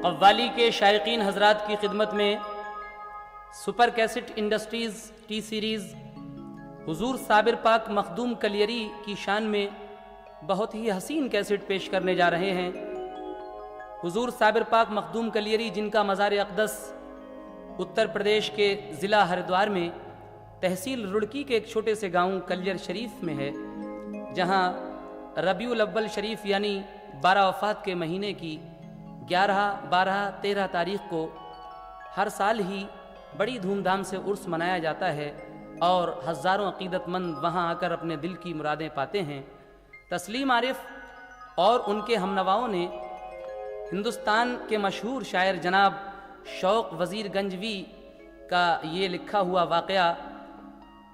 कव्वाली के शायकीन हजरात की खिदमत में super cassette industries T series हुजूर साबिर पाक मखदूम कलियरी की शान में बहुत ही हसीन कैसेट पेश करने जा रहे हैं। हुजूर साबिर पाक मखदूम कलियरी, जिनका मज़ार अक़दस उत्तर प्रदेश के ज़िला हरिद्वार में तहसील रुड़की के एक छोटे से गांव कलियर शरीफ में है, जहां रबीउल अव्वल शरीफ यानी 12 वफ़ात के महीने की 11, 12, 13 तारीख को हर साल ही बड़ी धूमधाम से उर्स मनाया जाता है और हज़ारों अक़ीदतमंद वहां आकर अपने दिल की मुरादें पाते हैं। तस्लीम आरिफ और उनके हमनवाओं ने हिंदुस्तान के मशहूर शायर जनाब शौक़ वज़ीर गंजवी का ये लिखा हुआ वाक़या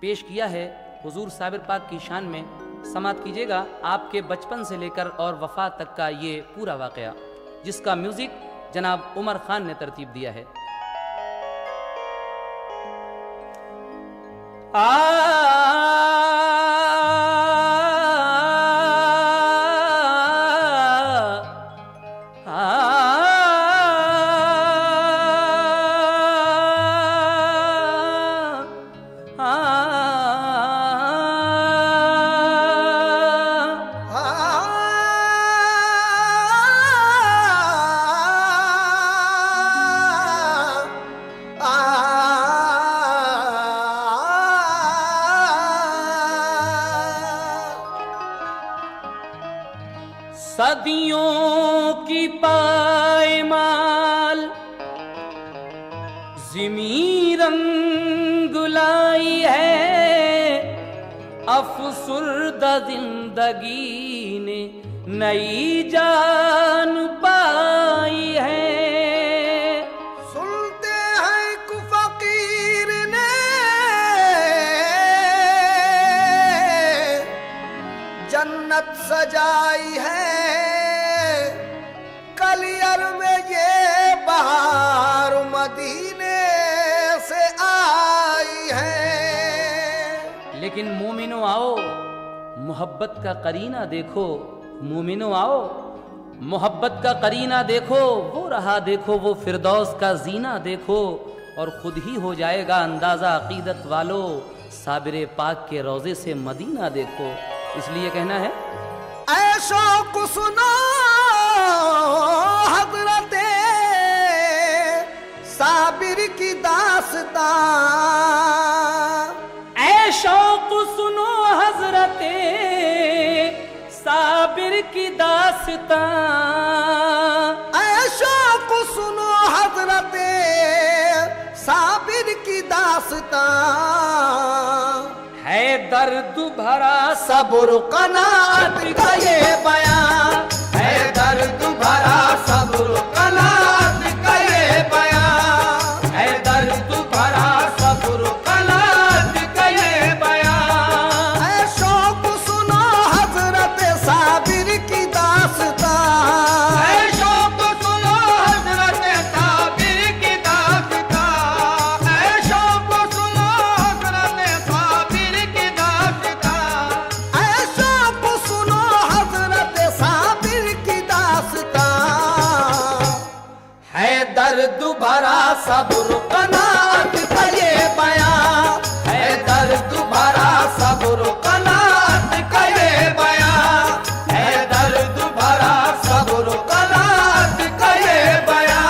पेश किया है हुजूर साबिर पाक की शान में। समात कीजिएगा आपके बचपन से लेकर और वफ़ात तक का ये पूरा वाक़या, जिसका म्यूज़िक जनाब उमर खान ने तरतीब दिया है। सदियों की पायमाल ज़िमी रंग लाई है, अफसुर्दा जिंदगी ने नई जान पाई है। सुनते हैं कि फकीर ने जन्नत सजाई है, कलियर में ये बहार मदीने से आई है। लेकिन मोमिनो आओ मोहब्बत का करीना देखो, मोमिनो आओ मोहब्बत का करीना देखो, वो रहा देखो वो फिरदौस का जीना देखो, और खुद ही हो जाएगा अंदाज़ा अकीदत वालों, साबिर पाक के रोज़े से मदीना देखो। इसलिए कहना है ऐशो को सुनो हज़रते साबिर की दास्तां, ऐशो को सुनो हज़रते साबिर की दास्तां, ऐशो को सुनो हज़रते साबिर की दास्तां, है दर्द भरा सब्र कनात का ये बयान, है दर्द भरा सब्र कनात का ये बयान, है दर्द भरा सब्र कनात का ये बयान। ऐ शौक़ सुनो हज़रत साबिर की दास्तां, ऐ शौक़ सुनो हज़रत साबिर की दास्तां, ऐ शौक़ सुनो हज़रत साबिर की दास्तां, ऐ शौक़ सुनो हज़रत साबिर की दास्तां, है दर्द भरा सब्र कनात का ये बयान, है दर्द भरा सब्र कनात का ये बयान, है दर्द भरा सब्र कनात का ये बयान।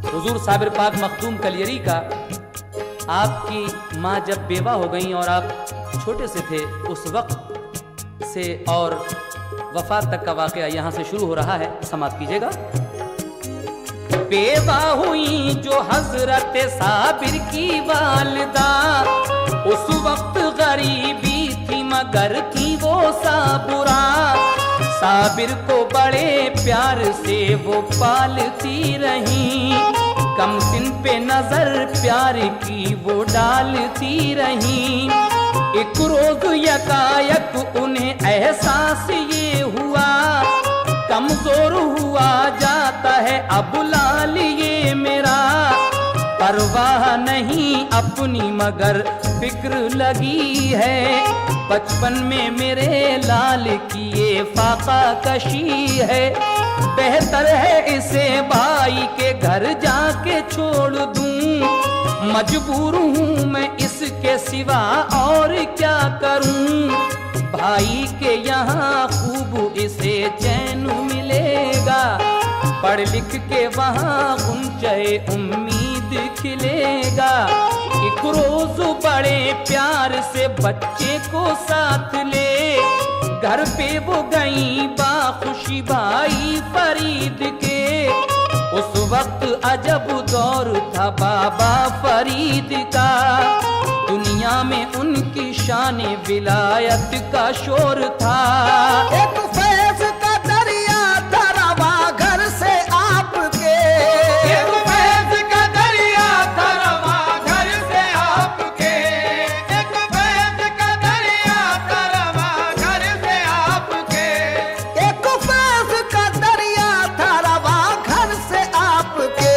हुजूर साबिर पाक मखदूम कलियरी का आपकी माँ जब बेवा हो गई और आप छोटे से थे उस वक्त से और वफात तक का वाक़या यहाँ से शुरू हो रहा है। समाप्त कीजिएगा। बेवा हुई जो हजरत साबिर की वालिदा, उस वक्त गरीबी थी मगर की वो साबुरा, साबिर को बड़े प्यार से वो पालती रही, प्यार की वो डालती रही। एक रोज यकायक उन्हें एहसास ये हुआ, कमजोर हुआ जाता है अब लाल ये मेरा। परवाह नहीं अपनी मगर फिक्र लगी है, बचपन में मेरे लाल की ये फाका कशी है। बेहतर है इसे भाई के घर जाके छोड़ दूं, मजबूर हूँ मैं इसके सिवा और क्या करूं। भाई के यहाँ खूब इसे चैन मिलेगा, पढ़ लिख के वहाँ गुंजे उम्मीद खिलेगा। एक रोज बड़े प्यार से बच्चे को साथ ले, घर पे वो गई बाखुशी भाई फरीद के। उस वक्त अजब दौर था बाबा फरीद का, दुनिया में उनकी शान विलायत का शोर था। एक फैज का दरिया था रवा घर से आपके, एक फैज का दरिया था रवा घर से आपके, एक फैज का दरिया था रवा घर से आपके, एक फैज का दरिया था रवा घर से आपके।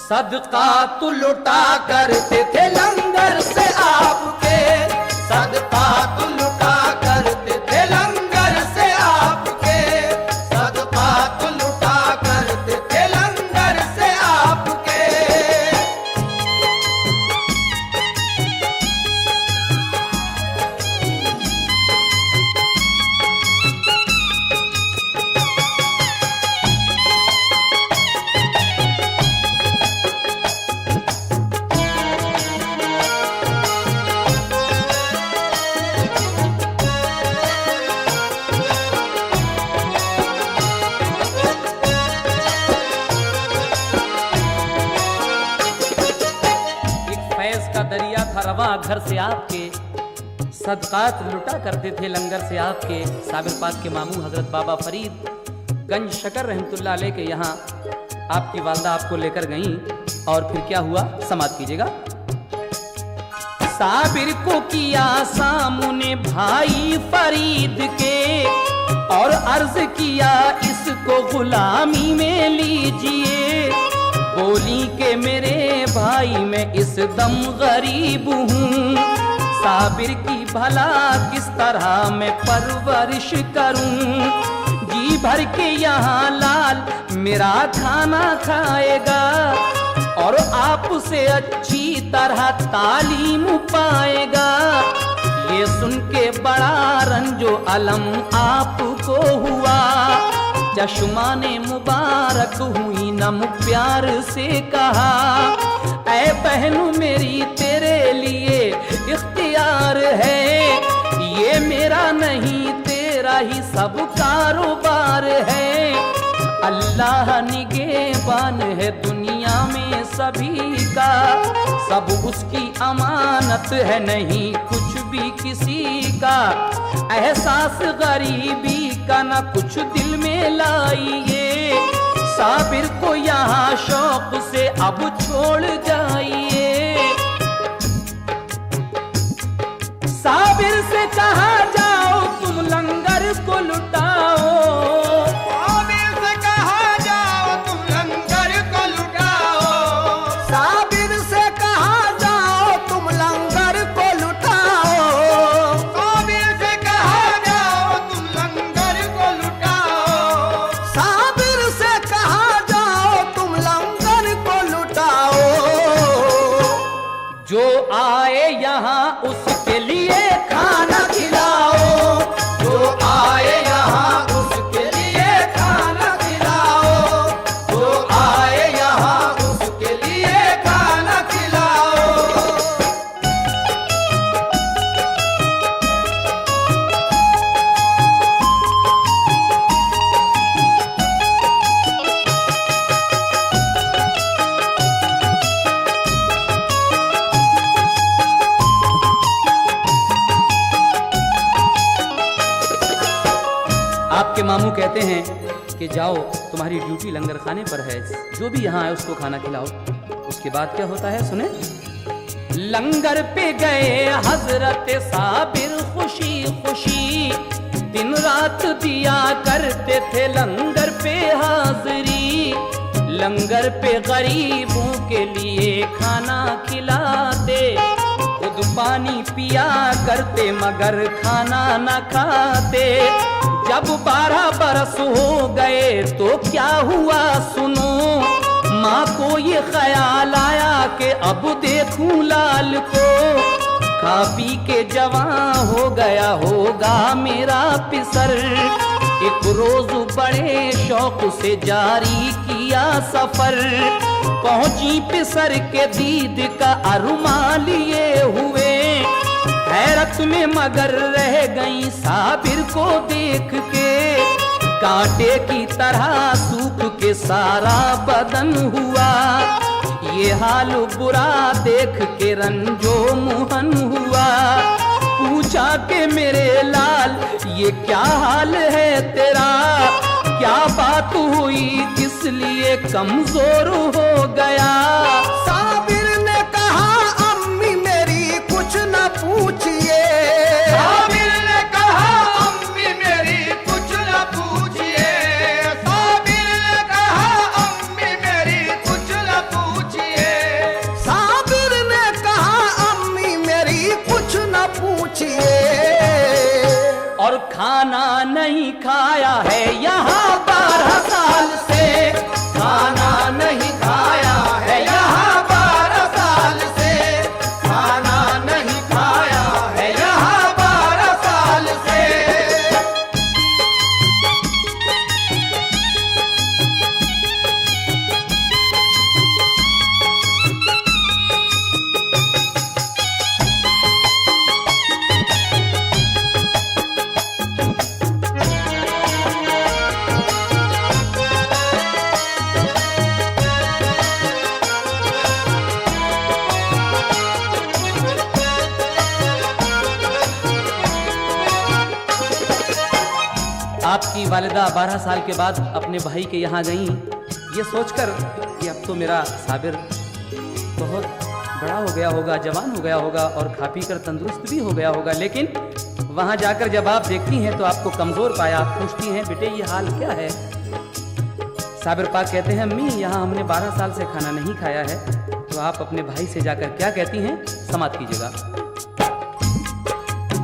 सदका तो लुटा करते थे लंगर से आपके, सदका तो लुटा करते थे लंगर से आपके, सदका तो लुटा करते थे लंगर से आपके। दरिया था रवा घर से आपके, सदकात लुटा करते थे लंगर से आपके। साबिर पाक के मामू हजरत बाबा फरीद गंज शकर रहमतुल्लाह अलैह के यहाँ आपकी वालदा आपको लेकर गईं, और फिर क्या हुआ समाप्त कीजिएगा। साबिर को किया सामने भाई फरीद के, और अर्ज किया इसको गुलामी में लीजिए। बोली के मेरे भाई मैं इस दम गरीब हूँ, साबिर की भला किस तरह मैं परवरिश करूँ। जी भर के यहाँ लाल मेरा खाना खाएगा, और आपसे अच्छी तरह तालीम पाएगा। ये सुन के बड़ा रंजो अलम आपको हुआ, चश्माने मुबारक हुई नम प्यार से कहा। ऐ बहनू मेरी तेरे लिए इख्तियार है, ये मेरा नहीं तेरा ही सब कारोबार है। अल्लाह निगहबान है दुनिया में सभी का, सब उसकी अमानत है नहीं कुछ भी किसी का। एहसास गरीबी का न कुछ दिल में लाइए, साबिर को यहाँ शौक से अब छोड़ जाइए। साबिर से कहा जाओ तुम लंगर को लुटाओ, साबिर से कहा जाओ तुम लंगर को लुटाओ, साबिर से कहा जाओ तुम लंगर को लुटाओ, साबिर से कहा जाओ तुम लंगर को लुटाओ, साबिर से कहा जाओ तुम लंगर को लुटाओ। जो आए यहाँ उसके लिए खाना खिलाओ, जो आए यहाँ उसके लिए खाना खिलाओ, जो आए यहाँ उसके लिए खाना खिलाओ। आपके मामू कहते हैं कि जाओ तुम्हारी ड्यूटी लंगर खाने पर है, जो भी यहाँ है उसको खाना खिलाओ। उसके बाद क्या होता है सुने। लंगर पे गए हजरत साबिर खुशी खुशी, दिन रात दिया करते थे लंगर पे हाजिरी। लंगर पे गरीबों के लिए खाना खिलाते, खुद पानी पिया करते मगर खाना न खाते। जब 12 बरस हो गए तो क्या हुआ सुनो, माँ को ये ख्याल आया कि अब देखूं लाल को। खा पी के जवां हो गया होगा मेरा पिसर, एक रोज बड़े शौक से जारी किया सफर। पहुंची पिसर के दीद का अरमान लिए हुए, हैरत में मगर रह गई साबिर को देख के। कांटे की तरह सूख के सारा बदन हुआ, ये हाल बुरा देख के रंजो मुहन हुआ। पूछा कि मेरे लाल ये क्या हाल है तेरा, क्या बात हुई किस लिए कमजोर हो गया। साबिर ने कहा अम्मी मेरी कुछ न पूछिए। साबिर ने कहा अम्मी मेरी कुछ न पूछिए। साबिर ने कहा अम्मी मेरी कुछ न पूछिए। साबिर ने कहा अम्मी मेरी कुछ न पूछिए। और खाना नहीं खाया है यहाँ 12 साल से, खाना नहीं खाया है यहाँ 12 साल से। खाना नहीं खाया है यहाँ 12 साल से। आपकी वालिदा 12 साल के बाद अपने भाई के यहाँ गई, ये सोचकर कि अब तो मेरा साबिर बहुत बड़ा हो गया होगा, जवान हो गया होगा और खा पी कर तंदुरुस्त भी हो गया होगा। लेकिन वहाँ जाकर जब आप देखती हैं तो आपको कमज़ोर पाया। पूछती हैं बेटे ये हाल क्या है। साबिर पाक कहते हैं अम्मी यहाँ हमने 12 साल से खाना नहीं खाया है। तो आप अपने भाई से जाकर क्या कहती हैं, समाप्त कीजिएगा।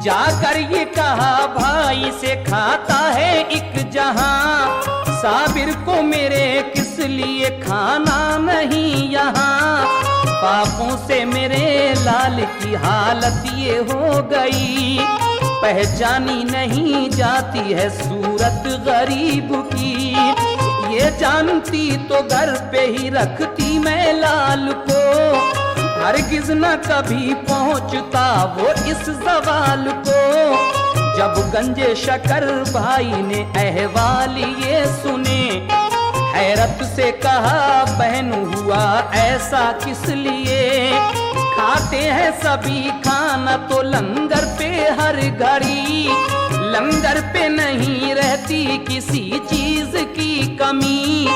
जाकर ये कहा भाई से खाता है एक जहां, साबिर को मेरे किस लिए खाना नहीं यहाँ। पापों से मेरे लाल की हालत ये हो गई, पहचानी नहीं जाती है सूरत गरीब की। ये जानती तो घर पे ही रखती मैं लाल को, हरगिज न कभी पहुंचता वो इस सवाल को। जब गंजे शकर भाई ने अहवाल ये सुने, हैरत से कहा बहन हुआ ऐसा किस लिए। खाते हैं सभी खाना तो लंगर पे हर घड़ी, लंगर पे नहीं रहती किसी चीज की कमी।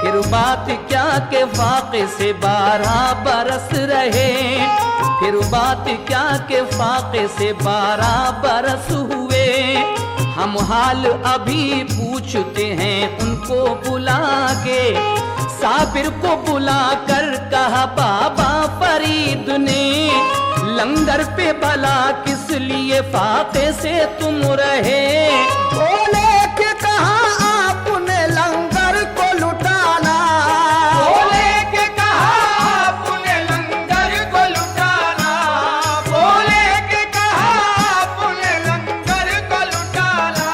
फिर बात क्या के फाके से 12 बरस रहे, फिर बात क्या के फाके से 12 बरस हुए। हम हाल अभी पूछते हैं उनको बुला के, साबिर को बुला कर कहा बाबा फरीद ने, लंगर पे भला किस लिए फाके से तुम रहे। बोले के कहा आपने लंगर को लुटाना, बोले के कहा आपने लंगर को लुटाना। बोले के कहा आपने लंगर को लुटाना।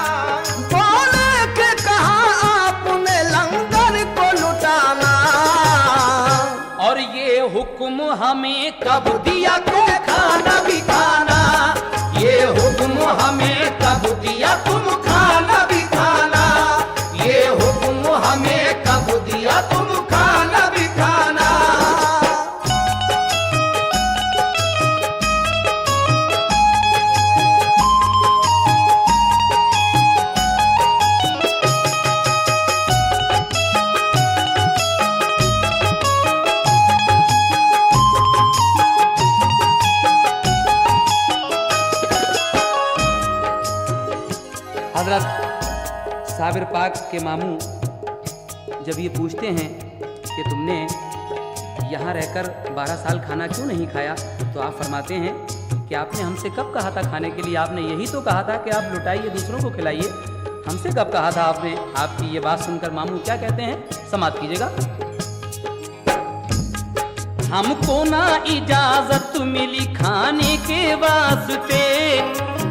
बोले के कहा आपने लंगर को लुटाना। और ये हुक्म हमें कब दिया तुम खाना भी खाना, ये हुक्म हमें कब दिया तुम खाना भी खाना, ये हुक्म हमें कब दिया तुम खाना भी खाना। साबिर पाक के मामू जब ये पूछते हैं कि तुमने यहाँ रहकर 12 साल खाना क्यों नहीं खाया, तो आप फरमाते हैं कि आपने हमसे कब कहा था खाने के लिए, आपने यही तो कहा था कि आप लुटाइए दूसरों को खिलाइए, हमसे कब कहा था आपने। आपकी ये बात सुनकर मामू क्या कहते हैं, समाप्त कीजिएगा। हमको ना इजाजत मिली खाने के वास्ते,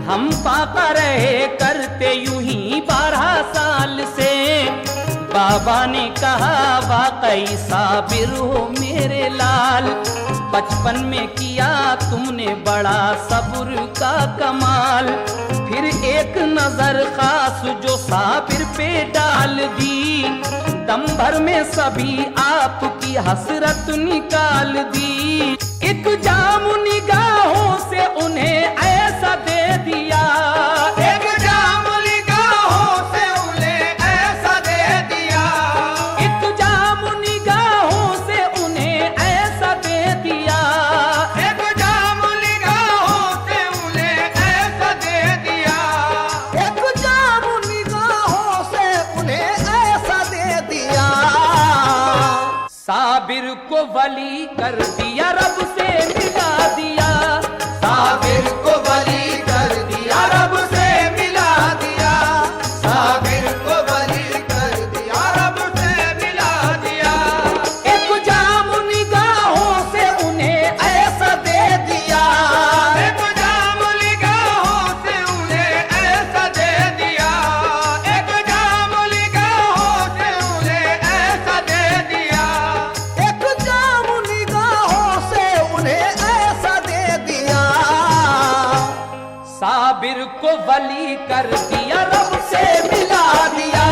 हम पाका रहे करते यूं ही 12 साल से। बाबा ने कहा वाकई साबिर हो मेरे लाल, बचपन में किया तुमने बड़ा सब्र का कमाल। फिर एक नजर खास जो साबिर पे डाल दी, दम भर में सभी आपकी हसरत निकाल दी। एक जाम निगाहों से उन्हें ऐसा दे दिया, एक जाम निगाहों से उन्हें ऐसा दे दिया, एक जाम निगाहों से उन्हें ऐसा दे दिया, एक जाम निगाहों से उन्हें ऐसा दे दिया, एक जाम निगाहों से उन्हें ऐसा दे दिया। साबिर को वली कर दिया, रब से मिला दिया, साबिर को वली कर दिया, रब से मिला दिया, साबिर को वली कर दिया, रब से मिला दिया। एक जाम निगाहों से उन्हें ऐसा दे दिया, एक जाम निगाहों से उन्हें ऐसा दे दिया, एक जाम निगाहों से उन्हें ऐसा दे दिया, एक जाम निगाहों से उन्हें ऐसा दे दिया। साबिर को वली कर दिया, रब से मिला दिया,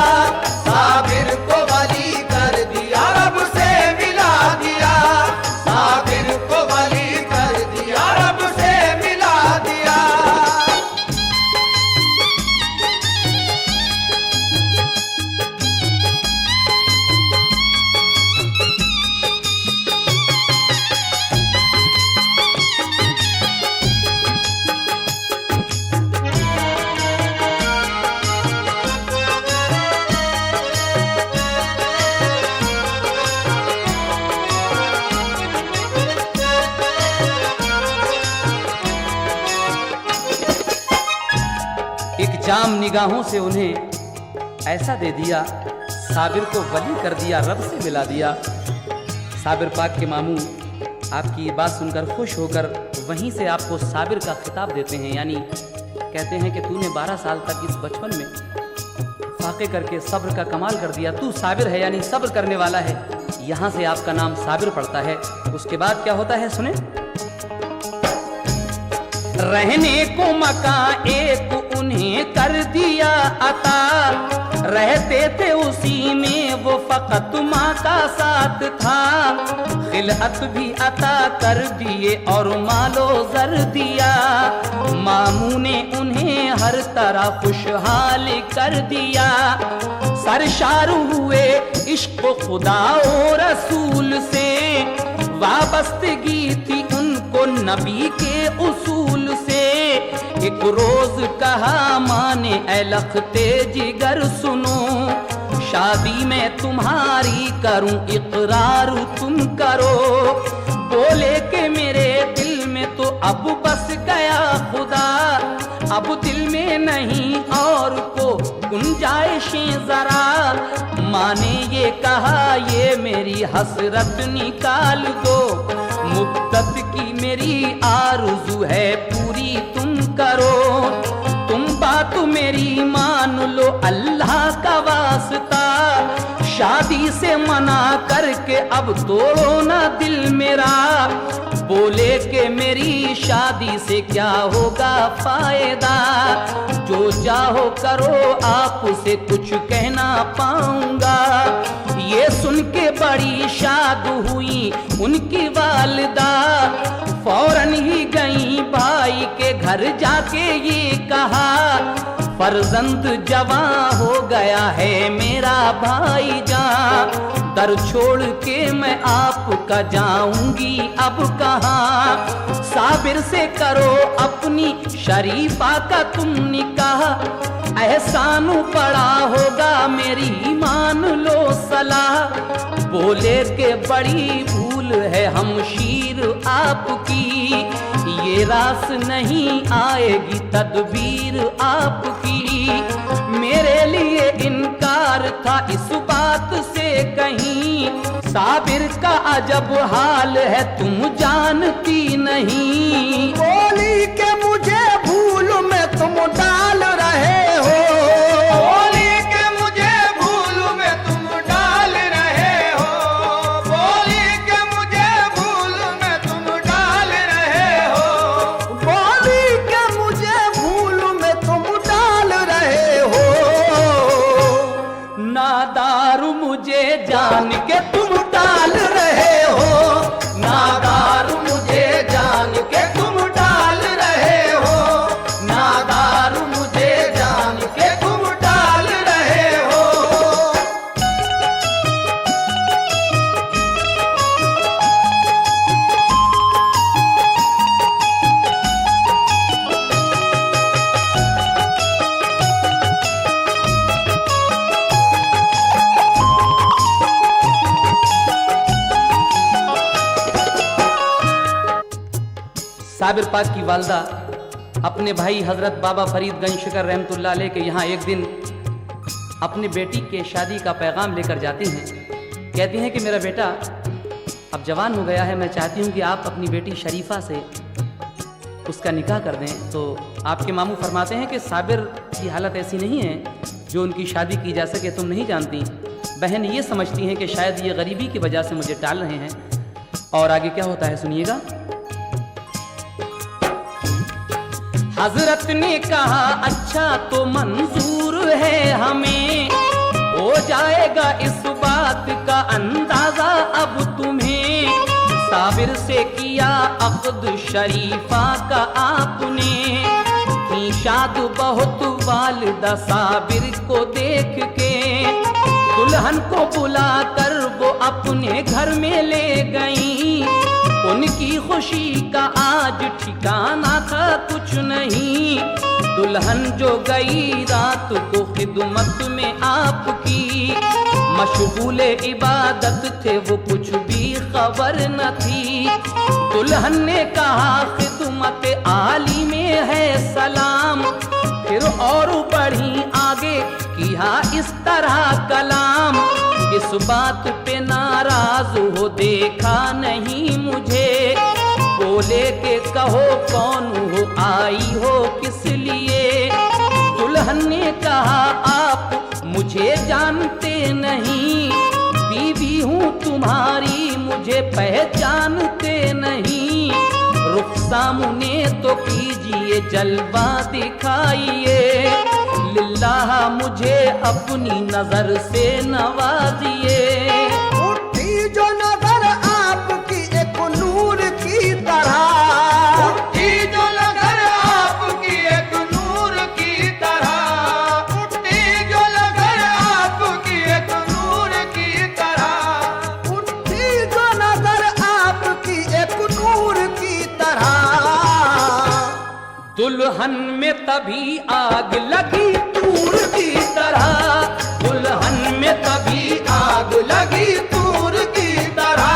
साबिर को वली कर दिया, रब से मिला दिया, साबिर को वली कर दिया, रब से मिला दिया। एक जाम निगाहों से उन्हें ऐसा दे दिया, साबिर को वली कर दिया, रब से मिला दिया। साबिर पाक के मामू आपकी ये बात सुनकर खुश होकर वहीं से आपको साबिर का खिताब देते हैं, यानी कहते हैं कि तूने 12 साल तक इस बचपन में फाके करके सब्र का कमाल कर दिया, तू साबिर है यानी सब्र करने वाला है। यहाँ से आपका नाम साबिर पड़ता है। उसके बाद क्या होता है सुने। रहने को मकान एक उन्हें कर दिया अता, रहते थे उसी में वो फकत माँ का साथ था। खिलअत भी अता कर दिए और मालो जर दिया, मामू ने उन्हें हर तरह खुशहाल कर दिया। सरशार हुए इश्क खुदा और रसूल से, वाबस्तगी थी उनको नबी के उसूल से। एक रोज कहा माने ऐ लखते जिगर सुनो, शादी में तुम्हारी करूं इकरार तुम करो। बोले के मेरे दिल में तो अब बस गया खुदा, अब दिल में नहीं और को गुंजाइशें जरा। माँ ने ये कहा ये मेरी हसरत निकाल दो, मुद्दत की मेरी आरज़ू है पूरी तुम करो। तुम बात मेरी मान लो अल्लाह का वास्ता, शादी से मना करके अब तोड़ो ना दिल मेरा। बोले कि मेरी शादी से क्या होगा फायदा, जो चाहो करो आपसे कुछ कहना पाऊंगा। ये सुन के बड़ी शाद हुई उनकी वालिदा, फौरन ही गई भाई के घर जाके ये कहा, फर्जंद जवां हो गया है मेरा भाईजान। दर छोड़ के मैं आपका जाऊंगी अब कहाँ। साबिर से करो अपनी शरीफा का तुम निकाह, एहसान पड़ा होगा मेरी मान लो सलाह। बोले के बड़ी भूल है हमशीर आपकी, ये रास नहीं आएगी तदबीर आपकी। मेरे लिए इनकार था इस बात से कहीं, साबिर का अजब हाल है तुम जानती नहीं। बोली के मुझे भूल में तुम डाल रहे हो, बोली के मुझे भूल में तुम डाल रहे हो, बोली के मुझे भूल में तुम डाल रहे हो, बोली के मुझे भूल में तुम डाल रहे हो। नादारू मुझे जान के तुम डाल रहे हो, नादारू मुझे जान के तुम डाल रहे हो, नादारू मुझे जान के तुम डाल रहे हो। साबिर पाक की वालदा अपने भाई हजरत बाबा फरीद गंज शिकर रहमतुल्लाह अलैह के यहाँ एक दिन अपनी बेटी के शादी का पैगाम लेकर जाती हैं। कहती हैं कि मेरा बेटा अब जवान हो गया है, मैं चाहती हूँ कि आप अपनी बेटी शरीफा से उसका निकाह कर दें। तो आपके मामू फरमाते हैं कि साबिर की हालत ऐसी नहीं है जो उनकी शादी की जा सके, तुम नहीं जानती। बहन ये समझती हैं कि शायद ये गरीबी की वजह से मुझे टाल रहे हैं। और आगे क्या होता है सुनिएगा। हजरत ने कहा अच्छा तो मंजूर है हमें, हो जाएगा इस बात का अंदाजा अब तुम्हें। साबिर से किया अक़्द शरीफा का आपने, की शाद बहुत वालिदा साबिर को देख के। दुल्हन को बुलाकर वो अपने घर में ले गईं, उनकी खुशी का आज ठिकाना था कुछ नहीं। दुल्हन जो गई रात को खिदमत में आपकी, मशगूल इबादत थे वो कुछ भी खबर न थी। दुल्हन ने कहा खिदमत आली में है सलाम, फिर और बढ़ी आगे किया इस तरह कलाम। इस बात पे नाराज हो देखा नहीं मुझे, बोले के कहो कौन हो आई हो किस लिए। दुल्हन ने कहा आप मुझे जानते नहीं, बीवी हूँ तुम्हारी मुझे पहचानते नहीं। रुख सामने तो कीजिए जलवा दिखाइए, लिल्लाह मुझे अपनी नजर से नवाजिए। उठी जो नजर आपकी एक नूर की तरह, उठी जो नजर आपकी एक नूर की तरह, उठी जो नजर आपकी एक नूर की तरह, उठी जो नजर आपकी एक नूर की तरह। दुल्हन में तभी आग लगी तूर की तरह, दुल्हन में तभी आग लगी तूर की तरह,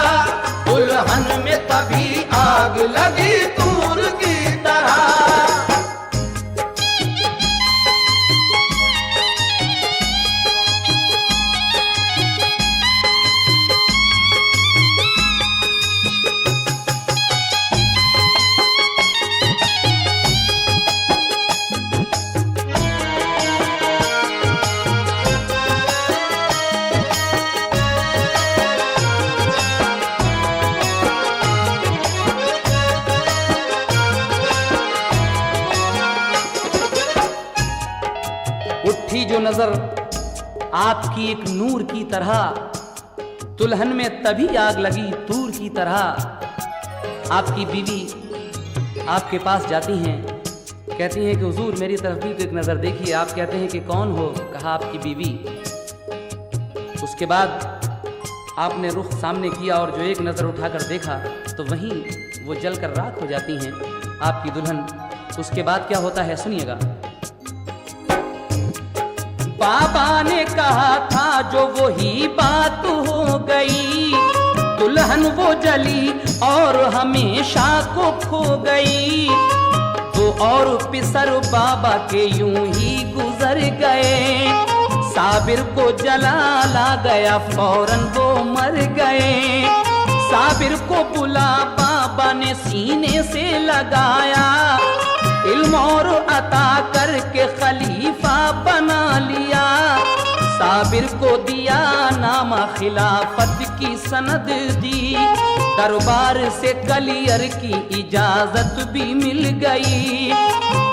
दुल्हन में तभी आग लगी तूर की तरह। उठी जो नजर आपकी एक नूर की तरह, दुल्हन में तभी आग लगी तूर की तरह। आपकी बीवी आपके पास जाती हैं, कहती हैं कि हुजूर मेरी तरफ भी तो एक नजर देखिए। आप कहते हैं कि कौन हो? कहा आपकी बीवी। उसके बाद आपने रुख सामने किया और जो एक नजर उठाकर देखा तो वहीं वो जलकर राख हो जाती हैं आपकी दुल्हन। उसके बाद क्या होता है सुनिएगा। बाबा ने कहा था जो वही बात हो गई, दुल्हन वो जली और हमेशा को खो गई। तो और पिसर बाबा के यूं ही गुजर गए, साबिर को जलाला गया फौरन वो मर गए। साबिर को बुला बाबा ने सीने से लगाया, इल्म और अता करके खलीफा बना लिया। साबिर को दिया नामा खिलाफत की सनद दी, दरबार से कलियर की इजाजत भी मिल गई।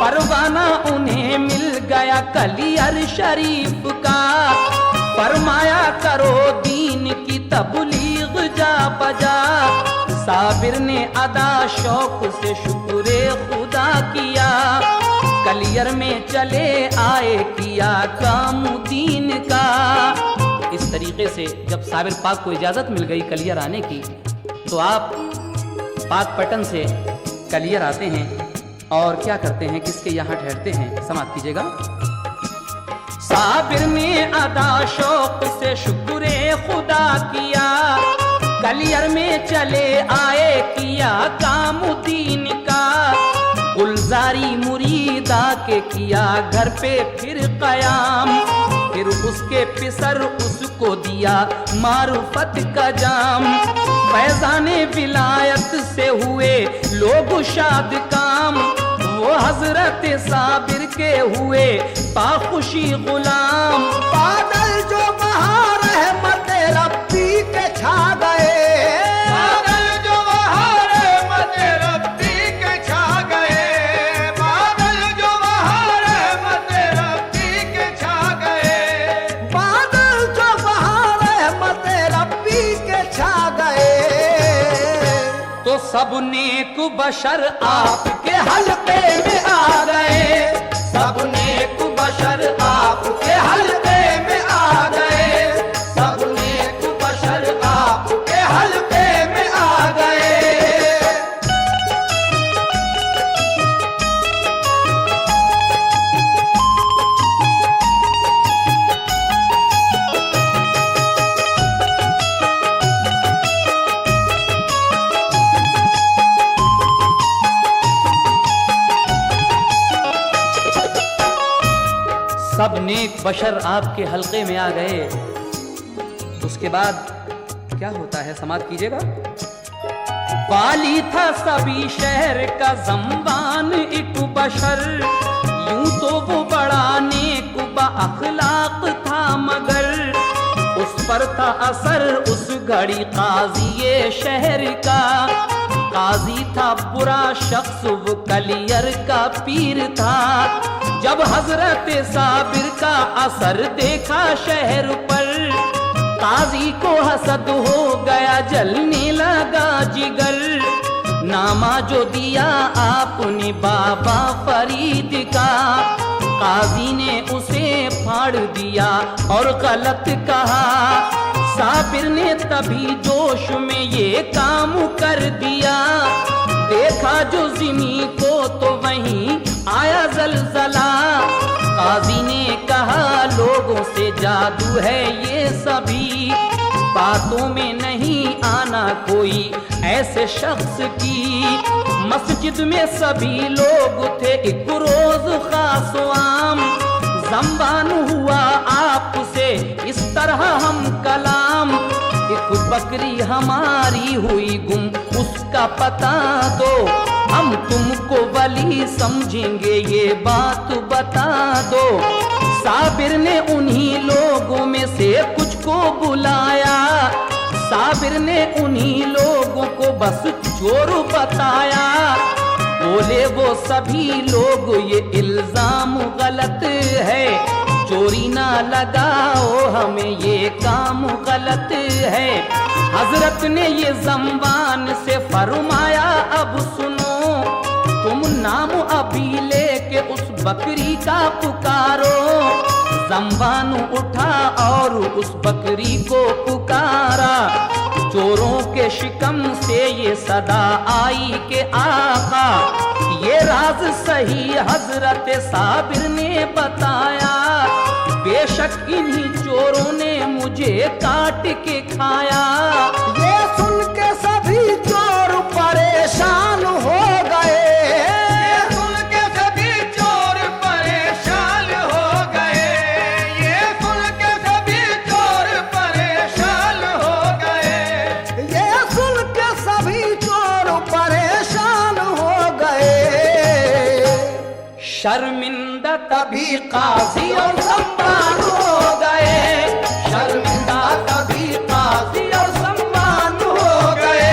परवाना उन्हें मिल गया कलियर शरीफ का, फरमाया करो दीन की तबलीग जा बजा। साबिर ने अदा शौक से शुक्र खुदा किया, कलियर में चले आए किया काम दीन का। इस तरीके से जब साबिर पाक को इजाजत मिल गई कलियर आने की, तो आप पाकपटन से कलियर आते हैं और क्या करते हैं, किसके यहाँ ठहरते हैं, समाप्त कीजिएगा। साबिर ने अदा शौक से शुक्र खुदा किया, कलियर में चले आए किया काम दीन का। गुलजारी मुरीदा के किया घर पे फिर कयाम, फिर उसके पिसर उसको दिया मारुफत का जाम। फैजाने विलायत से हुए लोग शाद काम, वो हजरत साबिर के हुए पाखुशी गुलाम। बादल जो बहार रहमत रब्बी के छा गए, बादल जो बहार रहमत रब्बी के छा गए, बादल जो बहार रहमत रब्बी के छा गए, बादल जो बहार रहमत रब्बी के छा गए। तो सब नेक बशर आपके हल्के में आ गए, सब नेक बशर आपके हल्के में आ गए, सब नेक बशर आपके हल्के में आ गए। सब नेक बशर आपके हल्के में आ गए। उसके बाद क्या होता है, समाप्त कीजिएगा। वाली था सभी शहर का ज़म्बान एक बशर, यूं तो वो बड़ा नेक बा अखलाक था, मगर उस पर था असर उस घड़ी काजी शहर का। काजी था बुरा शख्स वो कलियर का पीर था, जब हजरत साबिर का असर देखा शहर पर, काजी को हसद हो गया जलने लगा जिगर। नामा जो दिया आपने बाबा फरीद का, काजी ने उसे फाड़ दिया और गलत कहा। साबिर ने तभी जोश में ये काम कर दिया, देखा जो ज़मीं को तो वहीं आया जलजला। काजी ने कहा लोगों से जादू है ये सभी, बातों में नहीं आना कोई ऐसे शख्स की। मस्जिद में सभी लोग थे एक रोज खास आम, ज़म्बान हुआ आपसे इस तरह हम कलाम। एक बकरी हमारी हुई गुम उसका पता दो, हम तुमको वली समझेंगे ये बात बता दो। साबिर ने उन्हीं लोगों में से कुछ को बुलाया, साबिर ने उन्हीं लोगों को बस चोर बताया। बोले वो सभी लोग ये इल्जाम गलत है, चोरी ना लगाओ हमें ये काम गलत है। हजरत ने ये ज़म्बान से फरमाया अब सुनो, तुम नाम अभी लेके उस बकरी का पुकारो। ज़म्बान उठा और उस बकरी को पुकारा, चोरों के शिकम से ये सदा आई के आका। ये राज सही हजरत साबिर ने बताया, बेशक इन्हीं चोरों ने मुझे काट के खाया। ये सुन के सभी चोर परेशान हो गए। ये सुन के सभी चोर परेशान हो गए। ये सुन के सभी चोर परेशान हो गए। ये सुन के सभी चोर परेशान हो गए। शर्मिंदा तभी काजी और सम्मान हो गए। शर्मिंदा तभी काजी और सम्मान हो गए।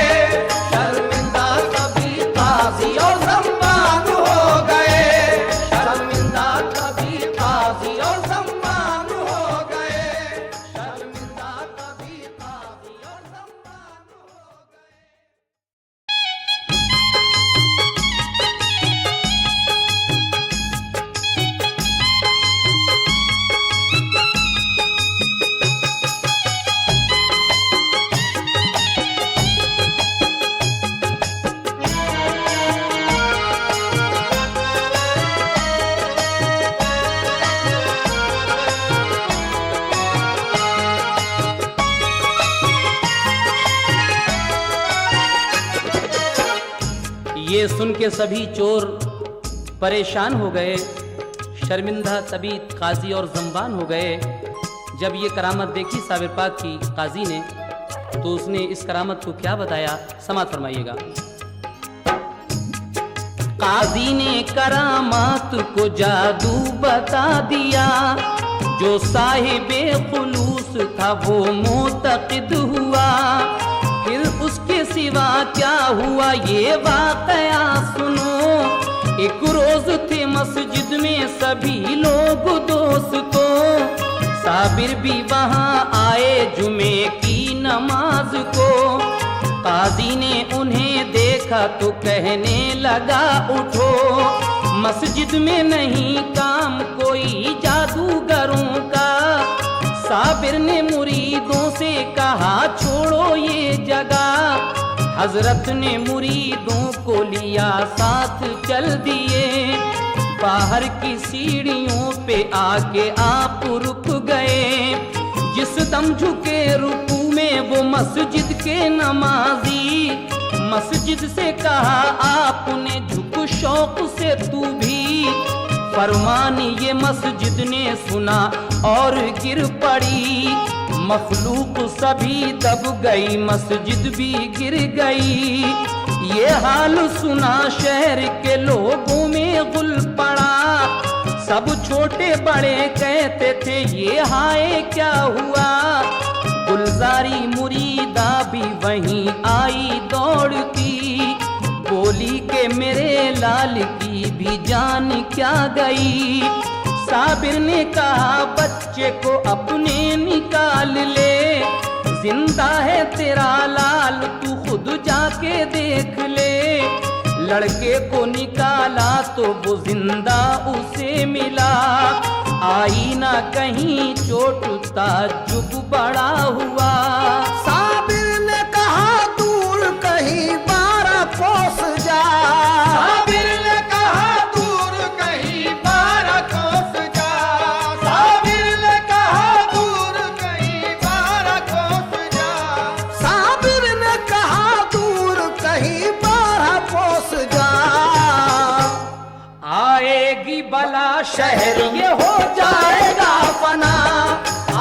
शर्मिंदा तभी काजी और सम्मान हो गए। शर्मिंदा तभी काजी और सम्मान हो गए। शर्मिंदा तभी काजी और सम्मान हो गए। ये सुन के सभी चोर परेशान हो गए। शर्मिंदा तभी काजी और जंबान हो गए। जब ये करामत देखी साबिर पाक की काजी ने, तो उसने इस करामत को क्या बताया, समात फरमाइएगा। काजी ने करामात को जादू बता दिया। जो साहिबे खुलूस था वो मोतक़िद हुआ। फिर उसके सिवा क्या हुआ ये वाक़या सुनो। एक रोज थे मस्जिद में सभी लोग दोस्तों। साबिर भी वहां आए जुमे की नमाज को। काजी ने उन्हें देखा तो कहने लगा उठो। मस्जिद में नहीं काम कोई जादूगरों का। साबिर ने मुरीदों से कहा छोड़ो ये जगह। हजरत ने मुरीदों को लिया साथ चल दिए। बाहर की सीढ़ियों पे आके आप रुक गए। जिस दम झुके रुकू में वो मस्जिद के नमाजी। मस्जिद से कहा आपने झुक शौक से तू भी। फरमान ये मस्जिद ने सुना और गिर पड़ी। मखलूक सभी दब गई मस्जिद भी गिर गई। ये हाल सुना शहर के लोगों में गुल पड़ा। सब छोटे बड़े कहते थे ये हाय क्या हुआ। गुलजारी मुरीदा भी वहीं आई दौड़ती। बोली के मेरे लाल की भी जान क्या गई। साबिर ने कहा बच्चे को अपने निकाल ले। जिंदा है तेरा लाल तू खुद जाके देख ले। लड़के को निकाला तो वो जिंदा उसे मिला। आई ना कहीं चोट ताज्जुब बड़ा हुआ। साबिर ने कहा दूर कहीं 12 कोस जा। साबिर ने कहा दूर कहीं 12 कोस जा। साबिर ने कहा दूर कहीं 12 कोस जा। साबिर ने कहा दूर कहीं 12 कोस जा। आएगी बला शहर ये हो जाएगा फना।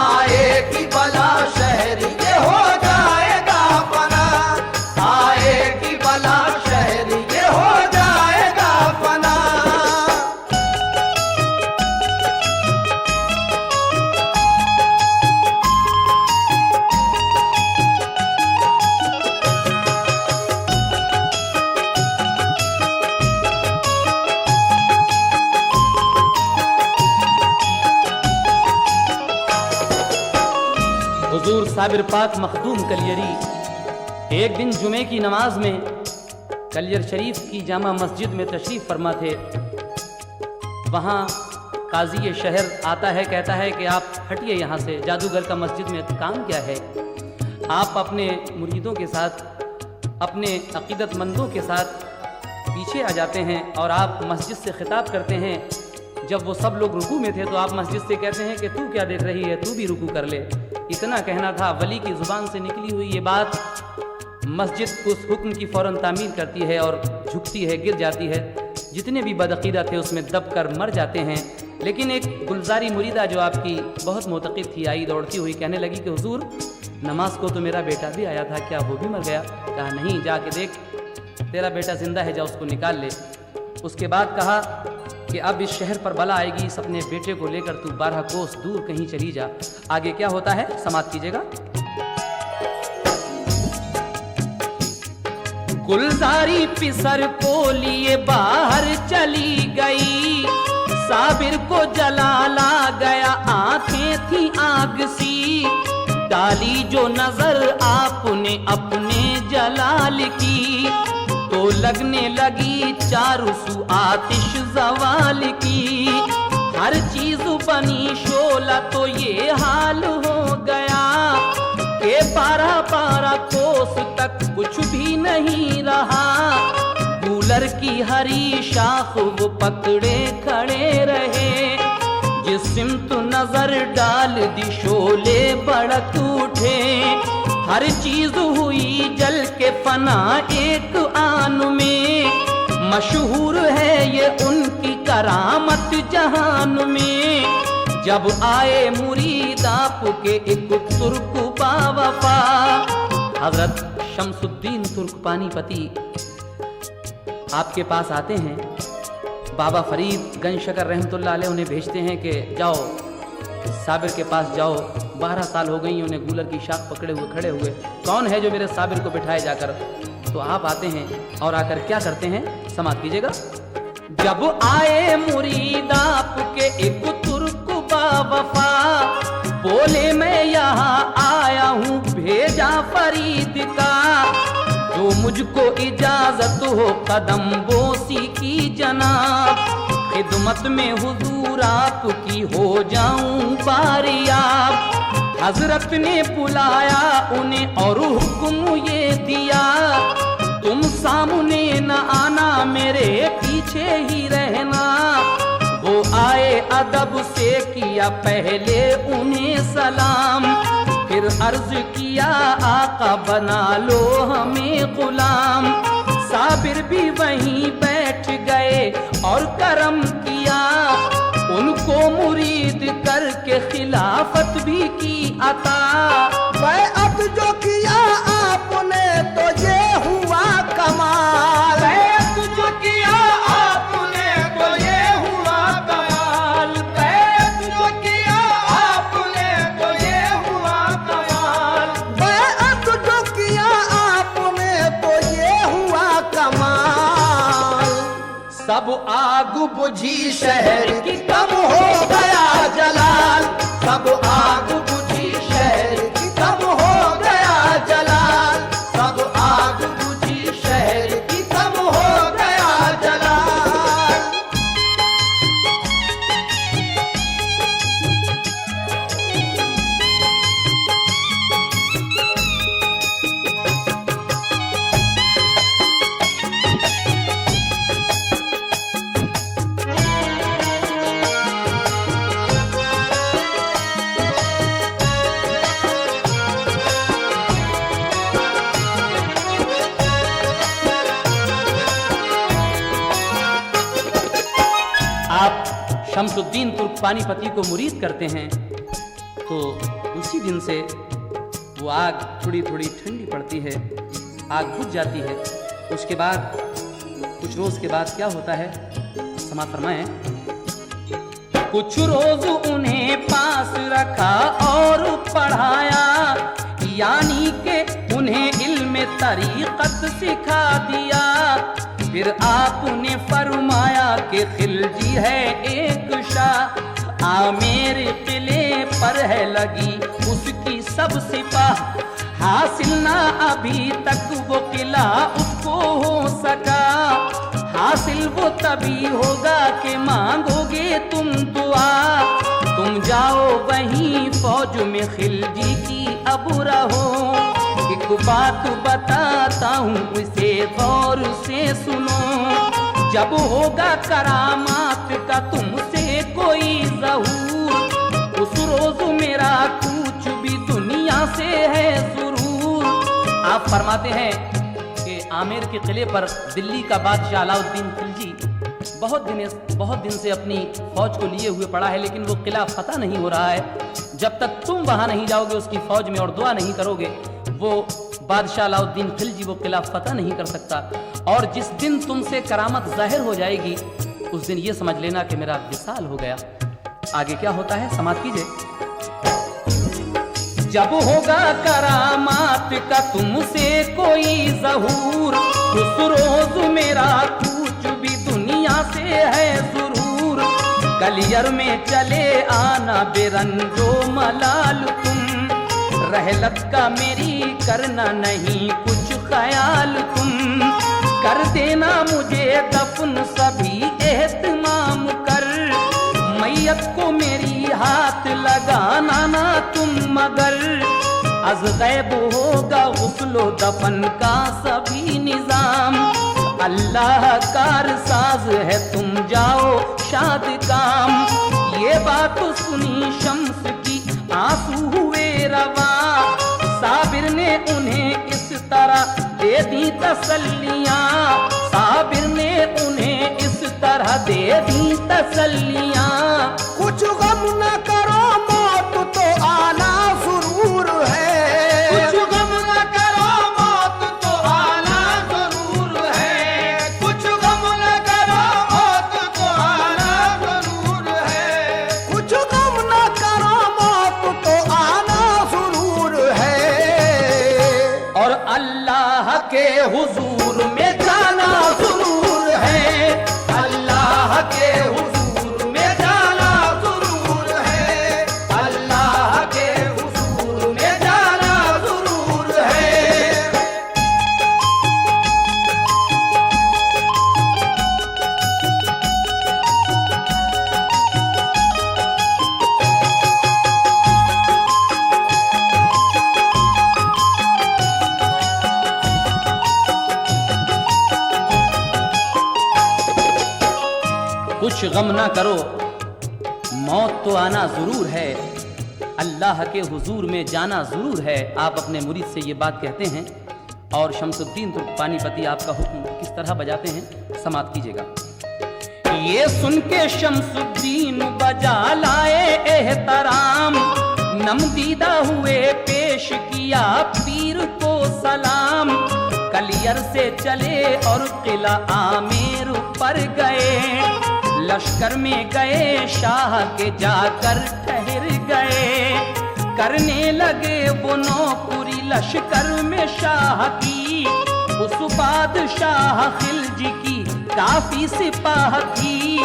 आएगी बला शहर ये हो जाएगा फना। आएगी बला शहर ये हो जाएगा फना। हुजूर साबिर पाक मखदूम कलियरी एक दिन जुमे की नमाज में कलियर शरीफ की जामा मस्जिद में तशरीफ़ फरमा थे। वहाँ काजी शहर आता है, कहता है कि आप हटिए यहाँ से, जादूगर का मस्जिद में काम क्या है। आप अपने मुरीदों के साथ, अपने अकीदतमंदों के साथ पीछे आ जाते हैं और आप मस्जिद से खिताब करते हैं, जब वो सब लोग रुकू में थे तो आप मस्जिद से कहते हैं कि तू क्या देख रही है, तू भी रुकू कर ले। इतना कहना था। वली की जुबान से निकली हुई ये बात मस्जिद उस हुक्म की फौरन तामील करती है और झुकती है, गिर जाती है। जितने भी बदअकीदा थे उसमें दब कर मर जाते हैं। लेकिन एक गुलजारी मुरीदा जो आपकी बहुत मोतक़िद थी, आई दौड़ती हुई, कहने लगी कि हुजूर नमाज को तो मेरा बेटा भी आया था, क्या वो भी मर गया? कहा नहीं, जाके देख, तेरा बेटा जिंदा है, जा उसको निकाल ले। उसके बाद कहा कि अब इस शहर पर बला आएगी, इस अपने बेटे को लेकर तू 12 कोस दूर कहीं चली जा। आगे क्या होता है समाप्त कीजिएगा। गुलजारी पिसर को लिए बाहर चली गई, साबिर को जलाला गया, आंखें थी आग सी, डाली जो नजर आपने अपने जलाल की, तो लगने लगी चारों सू आतिश जवाल की। हर चीज बनी शोला तो ये हाल हो गया कि 12 कोस तक कुछ भी नहीं रहा। कूलर की हरी शाख वो पकड़े खड़े रहे, जिस सिमत नजर डाल दी शोले भड़क उठे। हर चीज हुई जल के फना एक आन में, मशहूर है ये उनकी करामत जहान में। जब आए मुरीद आपके एक तुर्क बावफा, हजरत शमसुद्दीन तुर्क पानीपती आपके पास आते हैं। बाबा फरीद गंज शकर रहमतुल्लाह अलैह उन्हें भेजते हैं कि जाओ साबिर के पास जाओ। 12 साल हो गई उन्हें गूलर की शाख पकड़े हुए खड़े हुए, कौन है जो मेरे साबिर को बिठाए जाकर? तो आप आते हैं और आकर क्या करते हैं समाप्त कीजिएगा। जब आए मुरीद आपके एक तुर्क बावफा, बोले मैं यहाँ आया हूँ भेजा फरीद का, जो मुझको इजाजत हो कदम बोसी की जनाब, खिदमत में हुजूर आपकी हो जाऊं बारियाब। हजरत ने बुलाया उन्हें और हुक्म ये दिया, तुम सामने न आना मेरे पीछे ही रहना। वो आए अदब से किया पहले उन्हें सलाम, फिर अर्ज किया आका बना लो हमें गुलाम। साबिर भी वहीं बैठ गए और करम किया, उनको मुरीद करके खिलाफत भी की अता। बैअत जो किया आपने तो ये हुआ कमाल, बैअत जो किया आपने तो ये हुआ कमाल, बैअत जो किया आपने तो ये हुआ कमाल, बैअत जो किया आपने तो ये हुआ कमाल। सब आग बुझी शहर की कम हो गया जलाल, सब आग बुझी शहर की कम हो गया जलाल, सब आग बुझी शहर की कम हो गया जलाल। आप शमसुद्दीन तुर्क पानीपती को मुरीद करते हैं तो उसी दिन से वो आग थोड़ी थोड़ी ठंडी पड़ती है, आग बुझ जाती है। उसके बाद कुछ रोज के बाद क्या होता है समाप्त फरमाएं। कुछ रोज उन्हें पास रखा और पढ़ाया, यानी के उन्हें इल्म तरीक़त सिखा दिया। फिर आपने फरमाया कि खिलजी है एक शाह, आमेर किले पर है लगी उसकी सब सिपाह। हासिल ना अभी तक वो किला उसको हो सका, हासिल वो तभी होगा कि मांगोगे तुम दुआ। तुम जाओ वहीं फौज में खिलजी की अब रहो, एक बात बताता हूँ उसे गौर से सुनो। जब होगा करामात का तुमसे दुनिया से है जरूर। आप फरमाते हैं कि आमेर के किले पर दिल्ली का बादशाह अलाउद्दीन खिलजी बहुत दिन से अपनी फौज को लिए हुए पड़ा है, लेकिन वो किला फतह नहीं हो रहा है। जब तक तुम वहां नहीं जाओगे उसकी फौज में और दुआ नहीं करोगे, वो बादशाह अलाउद्दीन खिलजी वो किला फतह नहीं कर सकता। और जिस दिन तुमसे करामत जाहिर हो जाएगी उस दिन ये समझ लेना कि मेरा विसाल हो गया। आगे क्या होता है समाप्त कीजिए। जब होगा करामात का तुमसे कोई ज़हूर, उस रोज मेरा कूच भी दुनिया से है जरूर। गलियर में चले आना बेरंजो मलाल तुम, रहलत का मेरी करना नहीं कुछ ख्याल तुम। कर देना मुझे दफन सभी एहतमाम कर, मैयत को मेरी हाथ लगाना ना तुम मगर। अज गैब होगा गुस्लो दफन का सभी निजाम, अल्लाह कार साज है तुम जाओ शाद काम। ये बात सुनी शम्स की आंसू हुए रवा, साबिर ने उन्हें इस तरह दे दी तसल्लियां, साबिर ने उन्हें इस तरह दे दी तसल्लियां। कुछ गम न करो मौत तो आना जरूर है, कुछ गम न करो मौत तो आना जरूर है, कुछ गम न करो मौत तो आना जरूर है, कुछ गम न करो मौत तो आना जरूर है। और अल्लाह के हुजूर में जाना जरूर है, अल्लाह के हुजूर में जाना जरूर है, अल्लाह के हुजूर में जाना जरूर है। कुछ गम ना करो मौत तो आना जरूर है, अल्लाह के हुजूर में जाना जरूर है। आप अपने मुरीद से ये बात कहते हैं और शमसुद्दीन पानीपती आपका हुक्म किस तरह बजाते हैं समाप्त कीजिएगा। ये सुन के शमसुद्दीन बजा लाए एहतराम, नमदीदा हुए पेश किया पीर को सलाम। कलियर से चले और किला आमेर पर गए, लश्कर में गए शाह के जाकर ठहर गए। करने लगे वो नौकरी लश्कर में शाह की, उस बादशाह खिलजी की काफी सिपाह थी।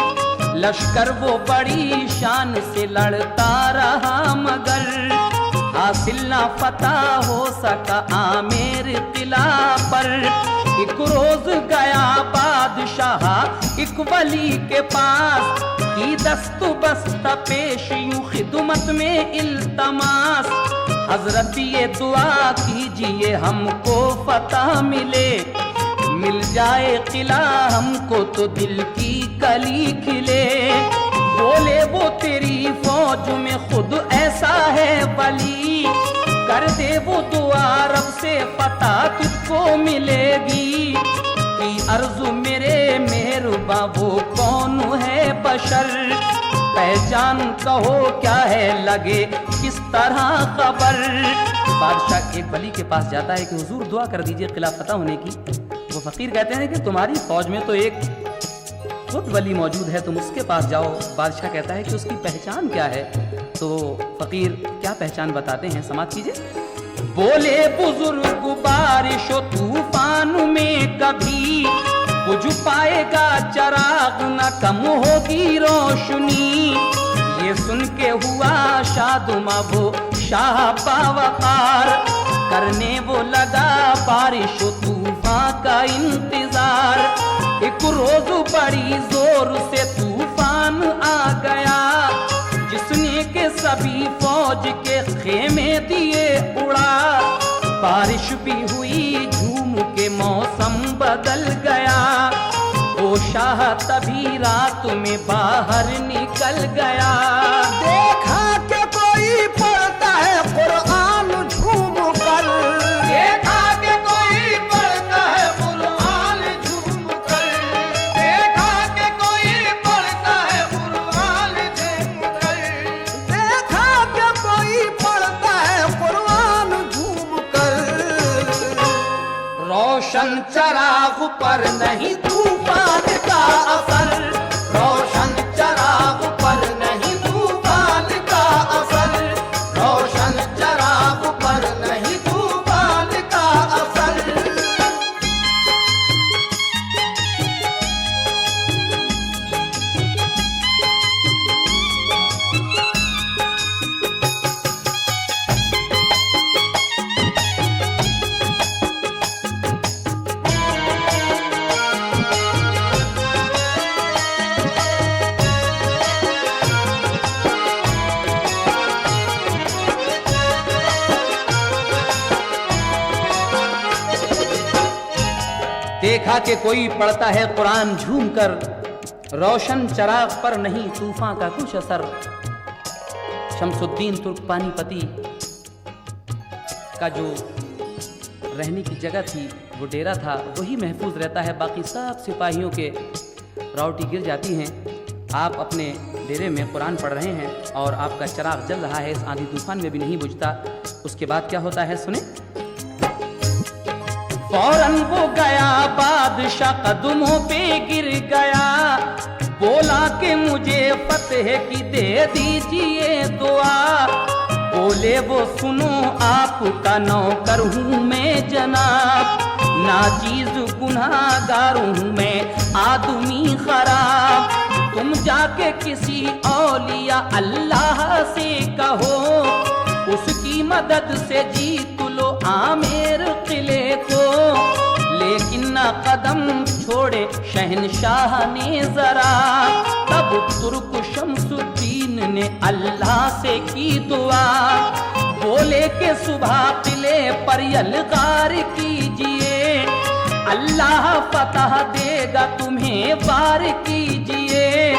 लश्कर वो बड़ी शान से लड़ता रहा मगर, हासिल ना फतह हो सका आमेर किला पर। एक रोज गया बादशाह एक वली के पास, की दस्तु बस्त पेश यूं खिदमत में इल्तमास। हजरत ये दुआ कीजिए हमको फतह मिले, मिल जाए किला हमको तो दिल की कली खिले। बोले वो तेरी फौज में खुद ऐसा है वली, कर दे वो दुआ रब से फतह तुझको मिलेगी। की अर्जु मेरे मेहरबा वो कौन है बशर, पहचान कहो क्या है लगे किस तरह खबर। बादशाह एक वली के पास जाता है कि हुजूर दुआ कर दीजिए किला फतह होने की। वो फकीर कहते हैं कि तुम्हारी फौज में तो एक खुद वली मौजूद है, तुम उसके पास जाओ। बादशाह कहता है कि उसकी पहचान क्या है, तो फकीर क्या पहचान बताते हैं समाप्त कीजिए। बोले बुजुर्ग बारिश तूफान में कभी बुझ पाएगा चराग, न कम होगी रोशनी। ये सुन के हुआ शादुमा वो शाह बावकार, करने वो लगा बारिश तूफान का इंतजार। एक रोज बड़ी जोर से तूफान आ गया, जिसने के सभी फौज के खेमे दिए उड़ा। बारिश भी हुई झूम के मौसम बदल गया, वो शाह तभी रात में बाहर निकल गया। देखा कि कोई पढ़ता है कुरान झूठ रोशन चराग पर नहीं तूफान का असर, रोशन चराग पर नहीं तूफान का असर, रोशन चराग पर नहीं तूफान का असर। देखा कि कोई पढ़ता है कुरान झूम कर, रोशन चराग पर नहीं तूफान का कुछ असर। शमसुद्दीन तुर्क पानीपती का जो रहने की जगह थी, वो डेरा था, वही महफूज रहता है। बाकी सब सिपाहियों के रावटी गिर जाती हैं। आप अपने डेरे में कुरान पढ़ रहे हैं और आपका चराग जल रहा है, इस आंधी तूफान में भी नहीं बुझता। उसके बाद क्या होता है सुने। फौरन वो गया, बादशाह कदमों पे गिर गया, बोला कि मुझे फतेह की दे दीजिए दुआ। बोले वो सुनो आपका नौकर हूँ मैं जनाब, नाचीज गुनाहगार हूँ मैं आदमी खराब। तुम जाके किसी औलिया अल्लाह से कहो, उसकी मदद से जीत लो आमेर किले को। लेकिन ना कदम छोड़े शहनशाह ने जरा, तब तुर्क शमसुद्दीन ने अल्लाह से की दुआ। बोले के सुबह किले पर यलगार कीजिए, अल्लाह फतह देगा तुम्हें वार कीजिए।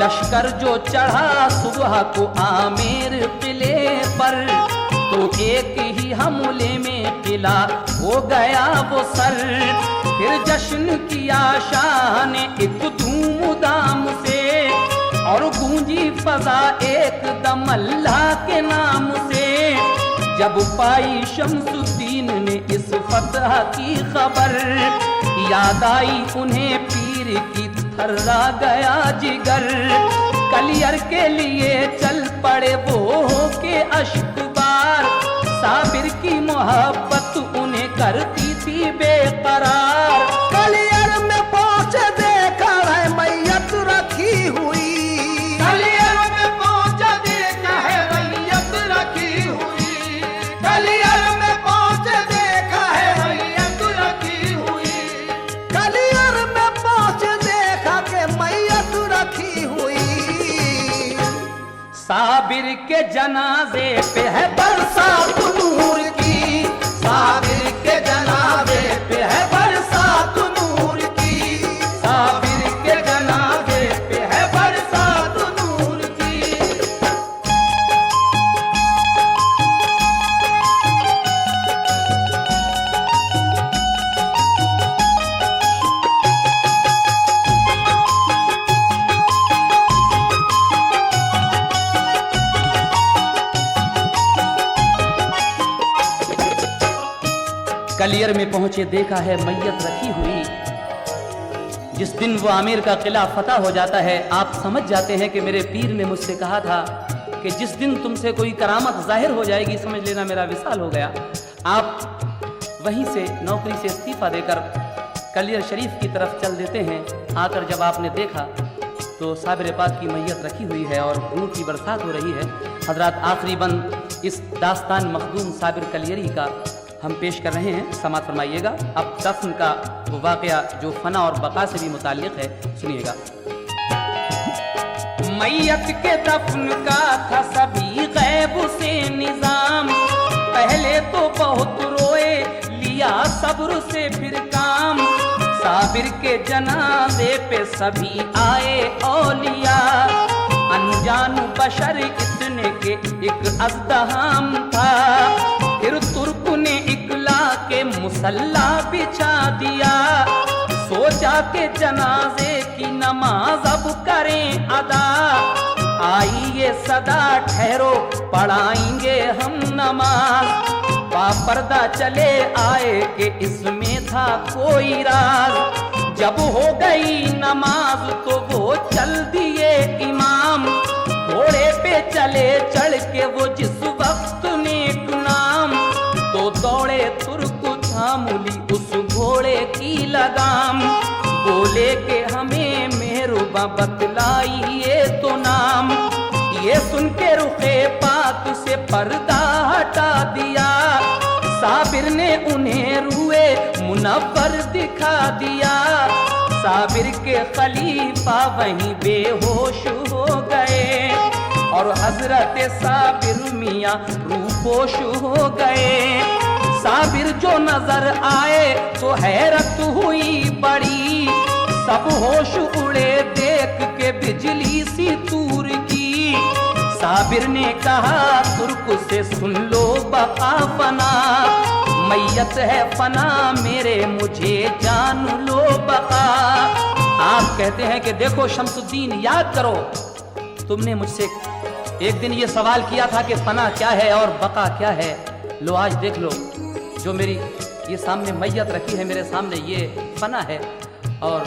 लश्कर जो चढ़ा सुबह को आमेर किले पर, तो एक ही हमले में किला हो गया वो सर। फिर जश्न किया शाह ने एक धूम दाम से, और गूंजी फजा एकदम अल्लाह के नाम से। जब पाई शमसुद्दीन ने इस फतह की खबर, याद आई उन्हें पीर की थर्रा गया जिगर। कलियर के लिए चल पड़े वो के अश्कबार, साबिर की मोहब्बत उन्हें करती थी बेकरार। कलियर में पहुंचे देखा है मैयत रखी हुई, कलियर में पहुंचा देखा है मैयत रखी हुई, कलियर में पहुंचे देखा है मैयत रखी हुई। कलियर में पहुंचे देखा के मैयत रखी हुई। साबिर के जनाजे पे है बरसात नूर की, साबिर के जनाजे पे है बरसात नूर की, साबिर के जनाजे पे है बरसात नूर की। कलियर में पहुंचे देखा है मैयत रखी हुई। जिस दिन वो आमिर का किला फतह हो जाता है, आप समझ जाते हैं कि मेरे पीर ने मुझसे कहा था कि जिस दिन तुमसे कोई करामत जाहिर हो जाएगी, समझ लेना मेरा विसाल हो गया। आप वहीं से नौकरी से इस्तीफा देकर कलियर शरीफ की तरफ चल देते हैं। आकर जब आपने देखा तो साबिर पाक की मैयत रखी हुई है और नूर की बरसात हो रही है। हजरात, आखिरी बंद इस दास्तान मखदूम साबिर कलियरी का हम पेश कर रहे हैं, समाअत फरमाइएगा। अब दफन का वो वाकया जो फना और बका से भी मुताल्लिक है, सुनिएगा। मैयत के दफन का था सभी गैब से निजाम, पहले तो बहुत रोए लिया सब्र से फिर काम। साबिर के जनाजे पे सभी आए औलिया, अनजान बशर इतने के एक अज़दहाम था। फिर तुर्क ने इकला के मुसल्ला बिछा दिया, सोचा के जनाजे की नमाज अब करें अदा। आई ये सदा ठहरो पढ़ाएंगे हम नमाज, बापर्दा चले आए कि इसमें था था कोई राज। जब हो गई नमाज तो वो चल दिए इमाम, घोड़े पे चले चढ़ के वो जिस वक्त नेक नाम। तो दौड़े तुर्क थामुली उस घोड़े की लगाम, बोले के हमें मेहरुबा बतलाइए तो नाम। ये सुन के रुखे पाक से पर्दा हटा दिया, साबिर ने उन्हें रुए मुनव्वर दिखा दिया। साबिर के खलीफा वहीं बेहोश हो गए और हजरत साबिर मियां रूपोश हो गए। साबिर जो नजर आए तो हैरत हुई बड़ी, सब होश उड़े देख के बिजली सी तूर की। साबिर ने कहा तुर्क से सुन लो बका फना, मैयत है फना मेरे मुझे जान लो बका। आप कहते हैं कि देखो शमसुद्दीन याद करो, तुमने मुझसे एक दिन ये सवाल किया था कि फना क्या है और बका क्या है। लो आज देख लो, जो मेरी ये सामने मैयत रखी है मेरे सामने, ये फना है और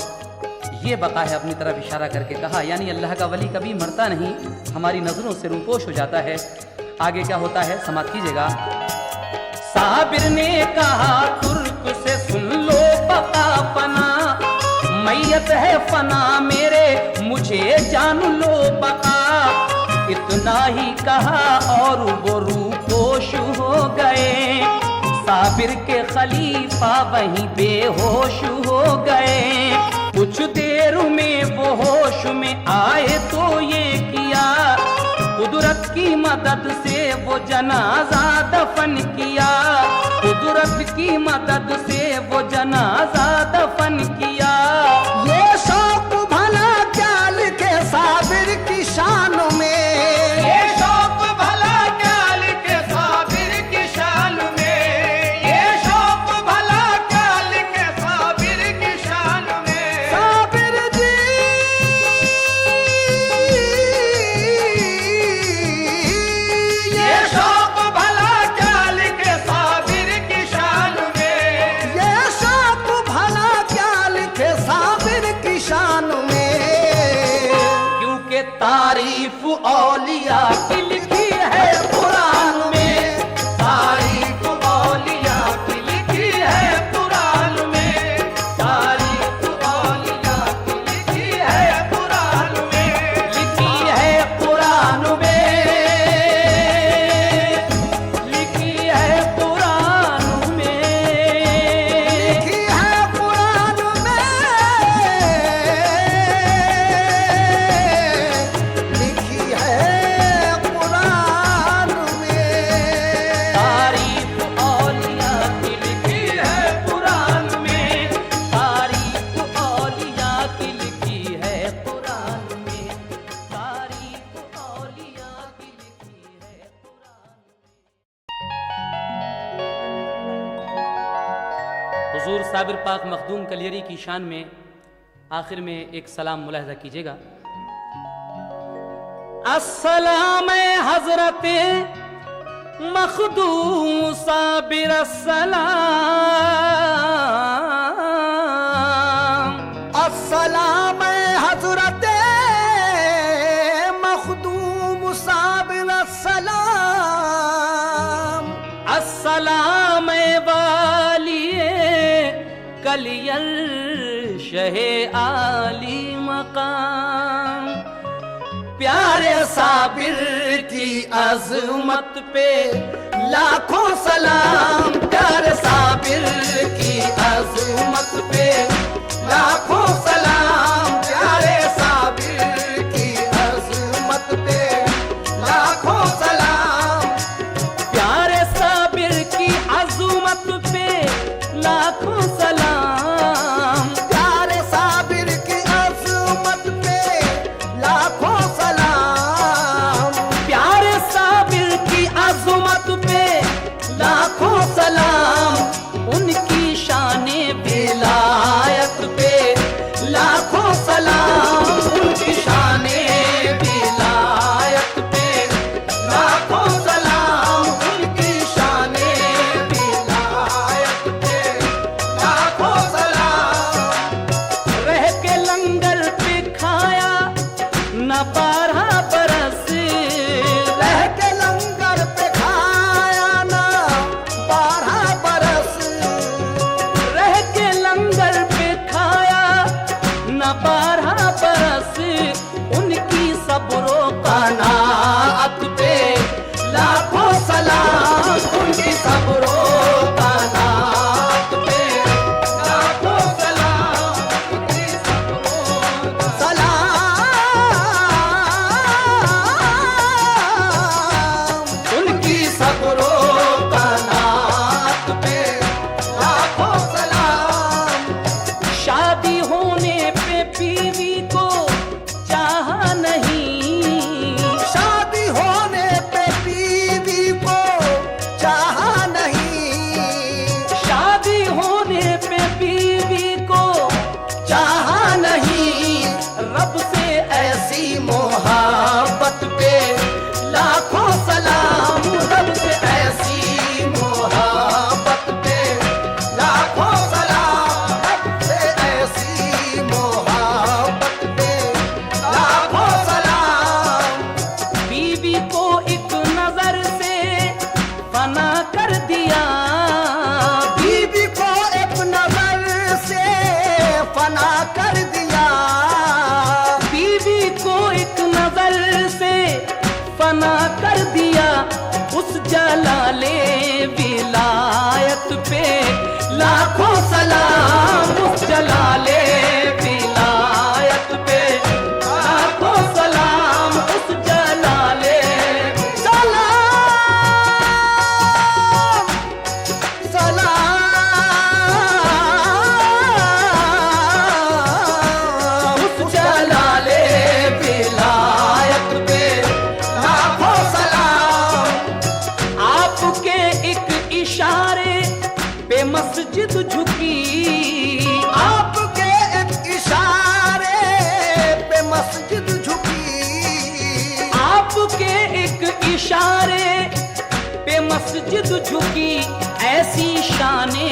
ये बका है। अपनी तरफ इशारा करके कहा, यानी अल्लाह का वली कभी मरता नहीं, हमारी नजरों से रूपोश हो जाता है। आगे क्या होता है समाप्त कीजिएगा। साबिर ने कहा तुर्क से सुन लो बका फना, मैयत है फना मेरे मुझे जान लो बका। इतना ही कहा और वो रूपोश हो गए। साबिर के खलीफा वहीं बेहोश हो गए। कुछ देर में वो होश में आए तो ये किया, कुदरत की मदद से वो जनाजा दफन किया। कुदरत की मदद से वो जनाजा दफन किया। ये शौक भला क्या लिखे साबिर की शान में, ये शौक भला क्या लिखे साबिर की शान में, ये शौक भला क्या लिखे साबिर की शान में। साबिर जी ये शौक भला क्या लिखे साबिर की शान में, ये शौक भला क्या लिखे साबिर की शान में। क्योंकि तारीफ औलिया की लिखी है कुरान में, तारीफ औलिया की लिखी है कुरान में, तारीफ औलिया की लिखी है कुरान में। लिखी है कुरान में, लिखी है कुरान में। लिखी है कुरान में, लिखी है कुरान में। तारीफ औलिया की लिखी है कुरान में, तारीफ औलिया की लिखी है कुरान में, तारीफ औलिया की लिखी है कुरान में। हुजूर साबिर पाक मखदूम कलियरी की शान में आखिर में एक सलाम मुलाहिजा कीजिएगा। अस्सलाम हजरत मखदूम साबिर अस्सलाम। अस्सलाम हजरत मखदूम साबिर अस्सलाम। अस्सलाम वालिए कलियर शहे आली मकाम। प्यारे साबिर की अजमत पे लाखों सलाम, प्यारे साबिर की अजमत पे लाखों सलाम, प्यारे साबिर की अजमत पे लाखों सलाम। प्यारे साबिर की अजमत पे लाखों सलाम, प्यारे साबिर की अजमत पे लाखों सलाम। प्यारे साबिर की अजमत पे लाखों सलाम। उनकी आपके एक इशारे पे मस्जिद झुकी, आपके एक इशारे पे मस्जिद झुकी, ऐसी शाने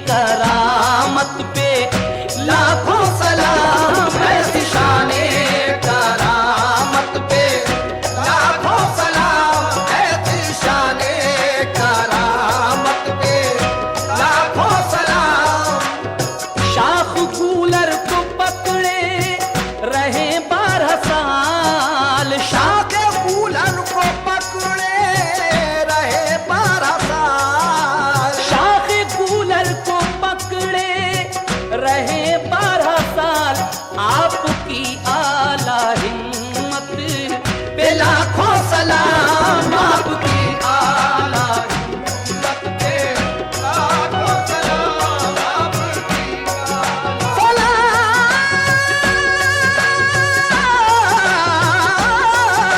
करामत पे लाखों सलाम, ऐसी शाने करामत पे लाखों सलाम, ऐसी शाने करामत पे लाखों सलाम। शाख कूलर को पकड़े रहे 12 साल, शाख कूलर को पकड़े रहे 12 साल, शाख कूलर को पकड़े रहे 12 साल, आपकी आला हिम्मत पे लाखों सलाम, आपकी आला हिम्मत पे लाखों सलाम, आपकी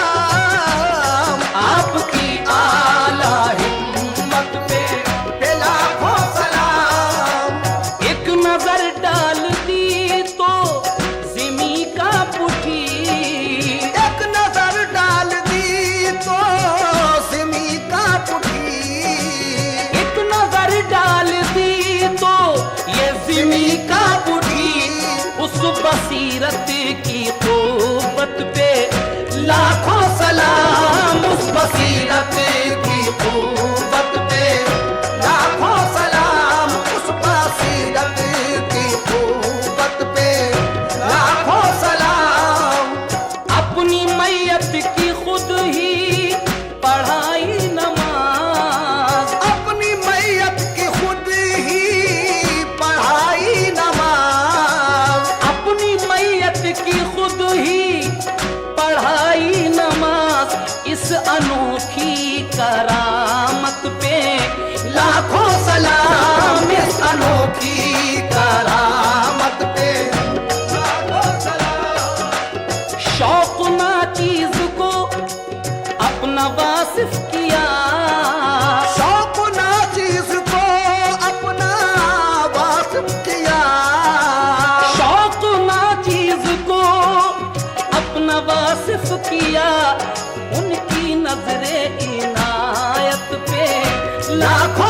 सलाम, आपकी आला हिम्मत पे लाखों सलाम। एक नजर डाल दी तो जिमी का पुठी, एक नजर डाल दी तो सिमी का पुठी, एक नजर डाल दी तो ये जिमी का पुठी, उस बसीरत की क़ुव्वत पे लाखों सलाम, उस बसीरत की क़ुव्वत पे लाखों सलाम, उस बसीरत की क़ुव्वत पे लाखों सलाम। अपनी मैयत की खुद ही पढ़ाई नमाज, अपनी मैयत की खुद ही पढ़ाई नमाज, अपनी मैयत की खुद ही पढ़ाई नमाज, इस अनोखी करामत पे लाखों सलाम, इस अनोखी करामत पे लाखों सलाम। शौक ना चीज को अपना वासिफ किया, शौक ना चीज को अपना वासिफ किया, शौक ना चीज को अपना वासिफ किया, उनकी नजरे इनायत पे लाखों